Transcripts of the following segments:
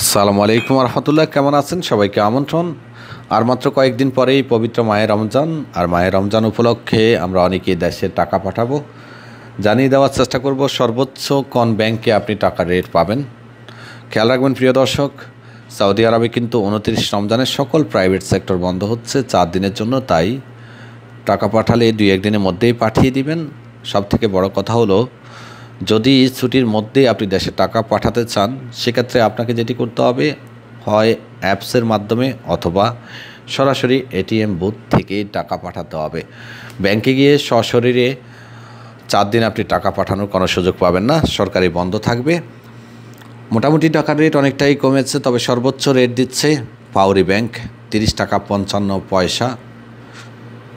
আসসালামু আলাইকুম রহমতুল্লাহ, কেমন আছেন? সবাইকে আমন্ত্রণ। আর মাত্র কয়েকদিন পরেই পবিত্র মাহে রমজান, আর মাহে রমজান উপলক্ষে আমরা অনেকেই দেশে টাকা পাঠাবো। জানিয়ে দেওয়ার চেষ্টা করব সর্বোচ্চ কোন ব্যাংকে আপনি টাকার রেট পাবেন। খেয়াল রাখবেন প্রিয় দর্শক, সৌদি আরবে কিন্তু 29 রমজানের সকল প্রাইভেট সেক্টর বন্ধ হচ্ছে 4 দিনের জন্য। তাই টাকা পাঠালে 2-1 দিনের মধ্যেই পাঠিয়ে দিবেন। সবথেকে বড় কথা হলো, যদি ছুটির মধ্যেই আপনি দেশে টাকা পাঠাতে চান, সেক্ষেত্রে আপনাকে যেটি করতে হবে, হয় অ্যাপসের মাধ্যমে অথবা সরাসরি এটিএম বুথ থেকেই টাকা পাঠাতে হবে। ব্যাংকে গিয়ে সশরীরে 4 দিন আপনি টাকা পাঠানোর কোনো সুযোগ পাবেন না, সরকারি বন্ধ থাকবে। মোটামুটি টাকার রেট অনেকটাই কমেছে, তবে সর্বোচ্চ রেট দিচ্ছে পাউরি ব্যাংক 30 টাকা 55 পয়সা।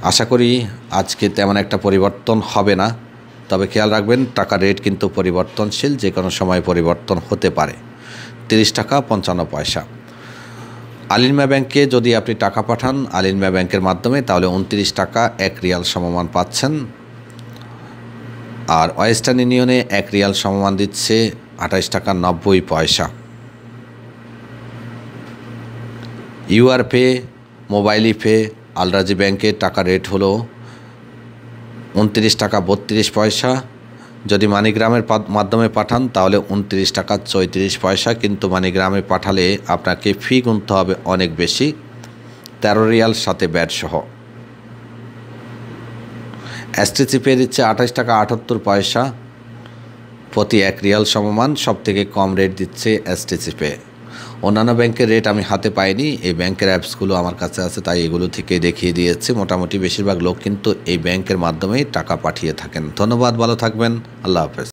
আশা করি আজকে তেমন একটা পরিবর্তন হবে না, তবে খেয়াল রাখবেন টাকার রেট কিন্তু পরিবর্তনশীল, যে কোনো সময় পরিবর্তন হতে পারে। 30 টাকা 55 পয়সা। আলিনমা ব্যাংকে যদি আপনি টাকা পাঠান আলিনমা ব্যাংকের মাধ্যমে, তাহলে 29 টাকা 1 রিয়াল সমমান পাচ্ছেন। আর ওয়েস্টার্ন ইউনিয়নে 1 রিয়াল সমমান দিচ্ছে 28 টাকা 90 পয়সা। ইউআর পে, মোবাইল পে, আলরাজি ব্যাংকে টাকার রেট হলো 29 টাকা 32 পয়সা। যদি মানিগ্রামের মাধ্যমে পাঠান তাহলে 29 টাকা 34 পয়সা, কিন্তু মানিগ্রামে পাঠালে আপনাকে ফি গুনতে হবে অনেক বেশি, 13 রিয়াল সাথে ব্যাট সহ। এসটিসি পে দিচ্ছে 28 টাকা 78 পয়সা প্রতি 1 রিয়াল সমমান। সবথেকে কম রেট দিচ্ছে এসটিসি পে। অন্যান্য ব্যাংকের রেট আমি হাতে পাইনি, এই ব্যাংকের অ্যাপসগুলো আমার কাছে আছে, তাই এগুলো থেকে দেখিয়ে দিয়েছি। মোটামুটি বেশিরভাগ লোক কিন্তু এই ব্যাংকের মাধ্যমেই টাকা পাঠিয়ে থাকেন। ধন্যবাদ, ভালো থাকবেন, আল্লাহ হাফেজ।